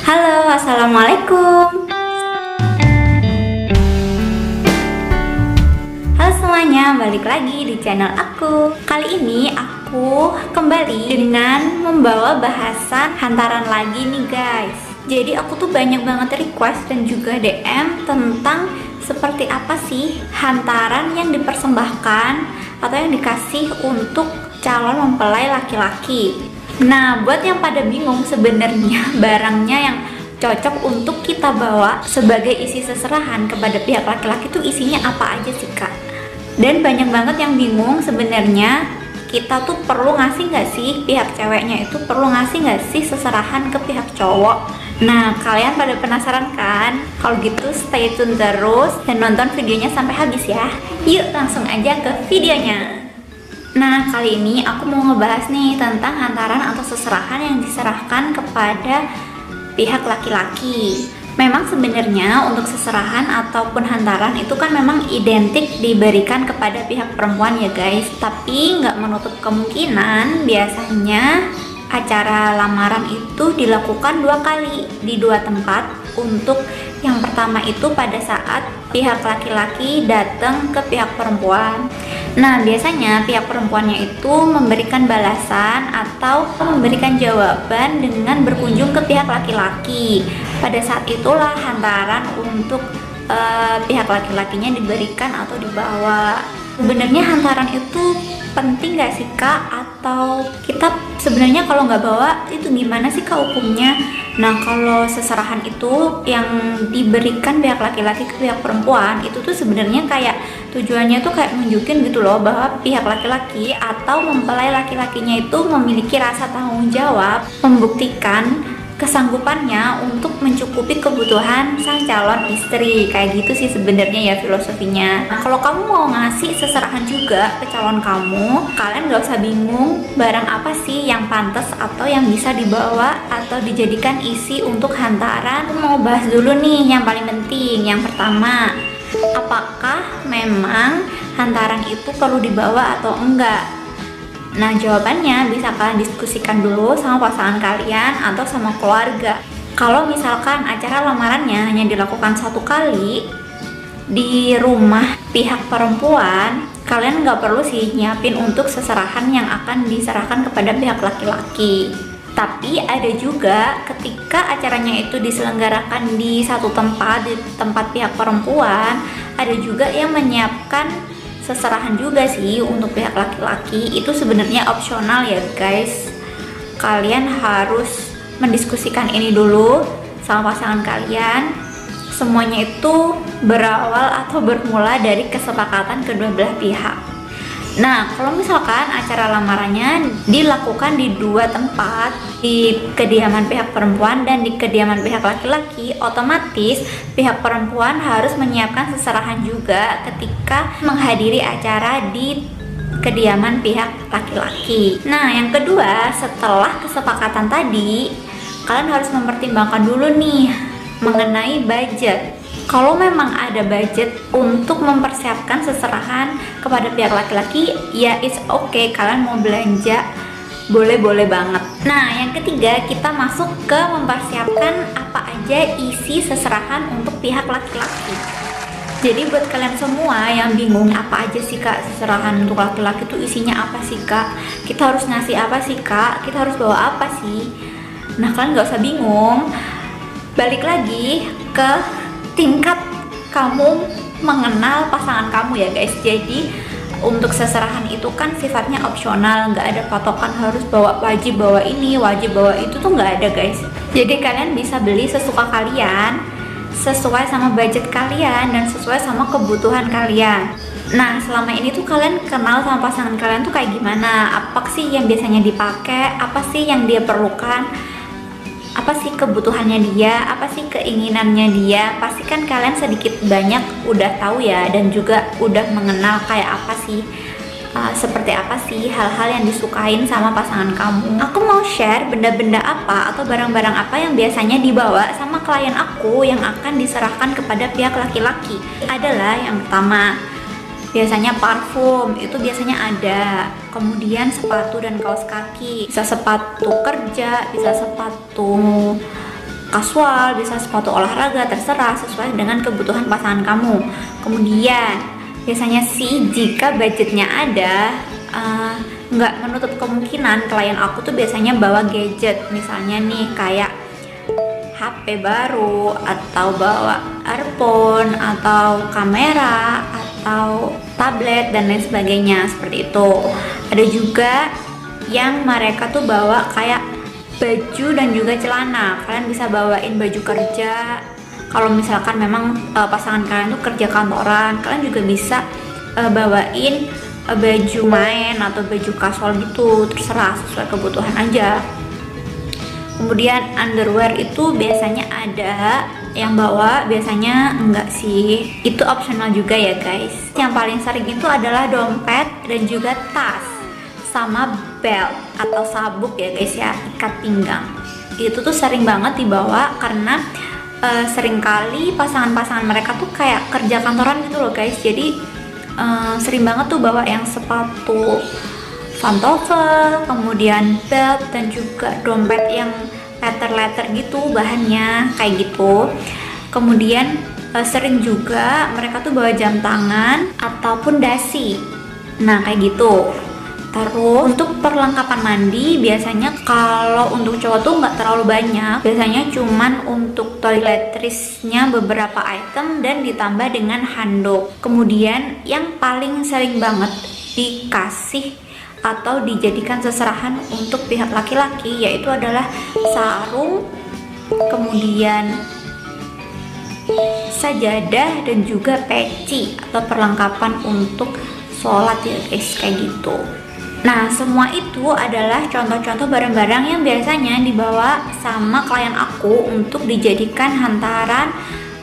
Halo, assalamualaikum. Halo semuanya, balik lagi di channel aku. Kali ini aku kembali dengan membawa bahasan hantaran lagi nih guys. Jadi aku tuh banyak banget request dan juga DM tentang seperti apa sih hantaran yang dipersembahkan atau yang dikasih untuk calon mempelai laki-laki. Nah, buat yang pada bingung sebenarnya barangnya yang cocok untuk kita bawa sebagai isi seserahan kepada pihak laki-laki itu isinya apa aja sih kak? Dan banyak banget yang bingung sebenarnya kita tuh perlu ngasih nggak sih, pihak ceweknya itu perlu ngasih nggak sih seserahan ke pihak cowok? Nah, kalian pada penasaran kan? Kalau gitu stay tune terus dan nonton videonya sampai habis ya. Yuk langsung aja ke videonya. Nah, kali ini aku mau ngebahas nih tentang hantaran atau seserahan yang diserahkan kepada pihak laki-laki. Memang sebenarnya untuk seserahan ataupun hantaran itu kan memang identik diberikan kepada pihak perempuan ya guys. Tapi nggak menutup kemungkinan biasanya acara lamaran itu dilakukan 2 kali di 2 tempat. Untuk yang pertama itu pada saat pihak laki-laki datang ke pihak perempuan. Nah, biasanya pihak perempuannya itu memberikan balasan atau memberikan jawaban dengan berkunjung ke pihak laki-laki. Pada saat itulah hantaran untuk pihak laki-lakinya diberikan atau dibawa. Sebenarnya hantaran itu penting gak sih kak? Atau kita sebenarnya kalau nggak bawa itu gimana sih kak hukumnya? Nah, kalau seserahan itu yang diberikan pihak laki-laki ke pihak perempuan itu tuh sebenarnya kayak tujuannya tuh kayak nunjukin gitu loh bahwa pihak laki-laki atau mempelai laki-lakinya itu memiliki rasa tanggung jawab, membuktikan kesanggupannya untuk mencukupi kebutuhan sang calon istri. Kayak gitu sih sebenarnya ya filosofinya. Nah, kalau kamu mau ngasih seserahan juga ke calon kamu, kalian gak usah bingung barang apa sih yang pantas atau yang bisa dibawa atau dijadikan isi untuk hantaran. Aku mau bahas dulu nih yang paling penting. Yang pertama, apakah memang hantaran itu perlu dibawa atau enggak? Nah, jawabannya bisa kalian diskusikan dulu sama pasangan kalian atau sama keluarga. Kalau misalkan acara lamarannya hanya dilakukan 1 kali di rumah pihak perempuan, kalian nggak perlu sih nyiapin untuk seserahan yang akan diserahkan kepada pihak laki-laki. Tapi ada juga ketika acaranya itu diselenggarakan di satu tempat, di tempat pihak perempuan, ada juga yang menyiapkan seserahan juga sih untuk pihak laki-laki. Itu sebenarnya opsional ya guys. Kalian harus mendiskusikan ini dulu sama pasangan kalian. Semuanya itu berawal atau bermula dari kesepakatan kedua belah pihak. Nah, kalau misalkan acara lamarannya dilakukan di 2 tempat, di kediaman pihak perempuan dan di kediaman pihak laki-laki, otomatis pihak perempuan harus menyiapkan seserahan juga ketika menghadiri acara di kediaman pihak laki-laki. Nah, yang kedua, setelah kesepakatan tadi, kalian harus mempertimbangkan dulu nih mengenai budget. Kalau memang ada budget untuk mempersiapkan seserahan kepada pihak laki-laki, ya it's okay, kalian mau belanja boleh-boleh banget. Nah, yang ketiga, kita masuk ke mempersiapkan apa aja isi seserahan untuk pihak laki-laki. Jadi buat kalian semua yang bingung apa aja sih kak seserahan untuk laki-laki itu isinya apa sih kak? Kita harus ngasih apa sih kak? Kita harus bawa apa sih? Nah, kalian gak usah bingung. Balik lagi ke tingkat kamu mengenal pasangan kamu ya guys. Jadi untuk seserahan itu kan sifatnya opsional, nggak ada patokan harus bawa, wajib bawa ini, wajib bawa itu tuh nggak ada guys. Jadi kalian bisa beli sesuka kalian, sesuai sama budget kalian dan sesuai sama kebutuhan kalian. Nah, selama ini tuh kalian kenal sama pasangan kalian tuh kayak gimana? Apa sih yang biasanya dipakai? Apa sih yang dia perlukan? Apa sih kebutuhannya dia, apa sih keinginannya dia. Pasti kan kalian sedikit banyak udah tahu ya, dan juga udah mengenal kayak apa sih, seperti apa sih hal-hal yang disukain sama pasangan kamu. Aku mau share benda-benda apa atau barang-barang apa yang biasanya dibawa sama klien aku yang akan diserahkan kepada pihak laki-laki. Adalah yang pertama, biasanya parfum, itu biasanya ada. Kemudian sepatu dan kaos kaki, bisa sepatu kerja, bisa sepatu kasual, bisa sepatu olahraga, terserah sesuai dengan kebutuhan pasangan kamu. Kemudian biasanya sih jika budgetnya ada, nggak menutup kemungkinan klien aku tuh biasanya bawa gadget, misalnya nih kayak HP baru, atau bawa earphone, atau kamera, atau tablet dan lain sebagainya, seperti itu. Ada juga yang mereka tuh bawa kayak baju dan juga celana. Kalian bisa bawain baju kerja. Kalau misalkan memang pasangan kalian tuh kerja kantoran, kalian juga bisa bawain baju main atau baju kasual gitu, terserah sesuai kebutuhan aja. Kemudian underwear itu biasanya ada yang bawa, biasanya enggak sih, itu optional juga ya guys. Yang paling sering itu adalah dompet dan juga tas, sama belt atau sabuk ya guys ya, ikat pinggang. Itu tuh sering banget dibawa karena seringkali pasangan-pasangan mereka tuh kayak kerja kantoran gitu loh guys. Jadi sering banget tuh bawa yang sepatu pantofel, kemudian belt, dan juga dompet yang letter-letter gitu bahannya, kayak gitu. Kemudian sering juga mereka tuh bawa jam tangan ataupun dasi, nah kayak gitu. Terus untuk perlengkapan mandi biasanya kalau untuk cowok tuh nggak terlalu banyak, biasanya cuman untuk toiletries-nya beberapa item dan ditambah dengan handuk. Kemudian yang paling sering banget dikasih atau dijadikan seserahan untuk pihak laki-laki yaitu adalah sarung, kemudian sajadah, dan juga peci atau perlengkapan untuk sholat ya guys, kayak gitu. Nah, semua itu adalah contoh-contoh barang-barang yang biasanya dibawa sama klien aku untuk dijadikan hantaran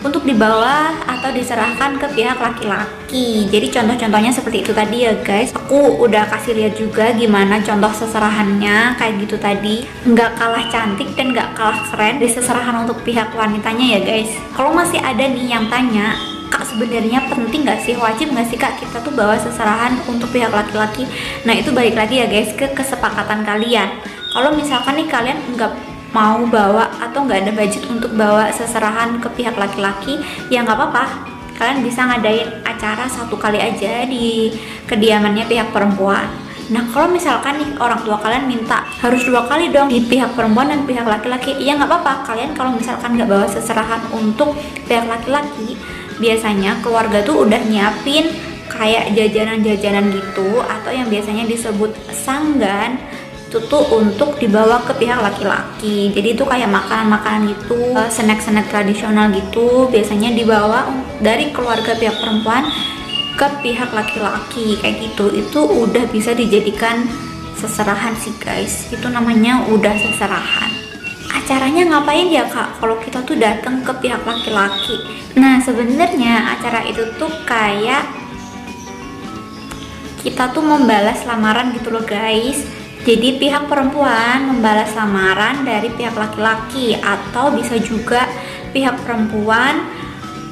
untuk dibawa atau diserahkan ke pihak laki-laki. Jadi contoh-contohnya seperti itu tadi ya guys. Aku udah kasih lihat juga gimana contoh seserahannya kayak gitu tadi. Nggak kalah cantik dan nggak kalah keren di seserahan untuk pihak wanitanya ya guys. Kalau masih ada nih yang tanya, Kak sebenarnya penting nggak sih, wajib nggak sih Kak kita tuh bawa seserahan untuk pihak laki-laki? Nah itu balik lagi ya guys ke kesepakatan kalian. Kalau misalkan nih kalian nggak mau bawa atau nggak ada budget untuk bawa seserahan ke pihak laki-laki, ya nggak apa-apa, kalian bisa ngadain acara satu kali aja di kediamannya pihak perempuan. Nah kalau misalkan nih orang tua kalian minta harus 2 kali dong di pihak perempuan dan pihak laki-laki, ya nggak apa-apa. Kalian kalau misalkan nggak bawa seserahan untuk pihak laki-laki, biasanya keluarga tuh udah nyiapin kayak jajanan-jajanan gitu, atau yang biasanya disebut sanggan, itu tuh untuk dibawa ke pihak laki-laki. Jadi itu kayak makanan-makanan gitu, snack-snack tradisional gitu, biasanya dibawa dari keluarga pihak perempuan ke pihak laki-laki kayak gitu. Itu udah bisa dijadikan seserahan sih guys, itu namanya udah seserahan. Acaranya ngapain ya Kak kalau kita tuh datang ke pihak laki-laki? Nah sebenarnya acara itu tuh kayak kita tuh membalas lamaran gitu loh guys. Jadi pihak perempuan membalas lamaran dari pihak laki-laki, atau bisa juga pihak perempuan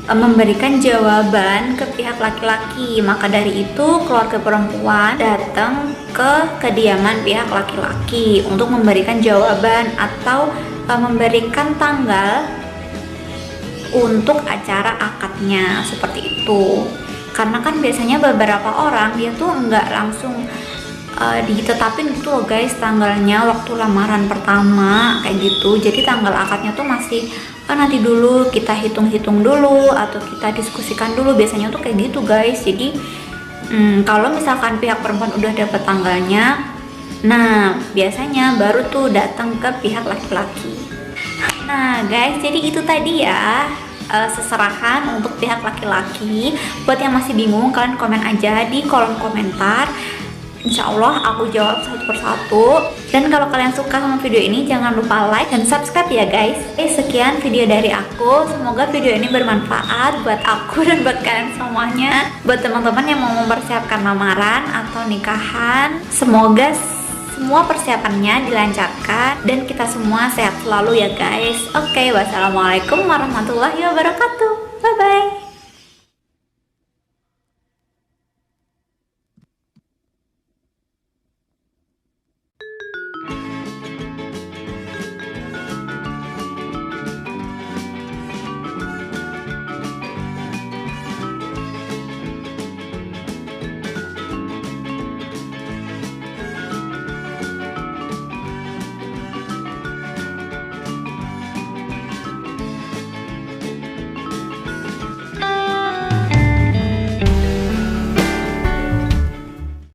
memberikan jawaban ke pihak laki-laki. Maka dari itu keluarga perempuan datang ke kediaman pihak laki-laki untuk memberikan jawaban atau memberikan tanggal untuk acara akadnya, seperti itu. Karena kan biasanya beberapa orang dia tuh nggak langsung ditetapin gitu loh guys tanggalnya waktu lamaran pertama kayak gitu. Jadi tanggal akadnya tuh masih nanti dulu kita hitung-hitung dulu atau kita diskusikan dulu, biasanya tuh kayak gitu guys. Jadi kalau misalkan pihak perempuan udah dapet tanggalnya, nah biasanya baru tuh datang ke pihak laki-laki. Nah guys, jadi itu tadi ya seserahan untuk pihak laki-laki. Buat yang masih bingung, kalian komen aja di kolom komentar. Insya Allah aku jawab satu persatu. Dan kalau kalian suka sama video ini, jangan lupa like dan subscribe ya guys. Sekian video dari aku. Semoga video ini bermanfaat buat aku dan buat kalian semuanya. Buat teman-teman yang mau mempersiapkan lamaran atau nikahan, semoga semua persiapannya dilancarkan dan kita semua sehat selalu ya guys. Oke, wassalamualaikum warahmatullahi wabarakatuh. Bye bye.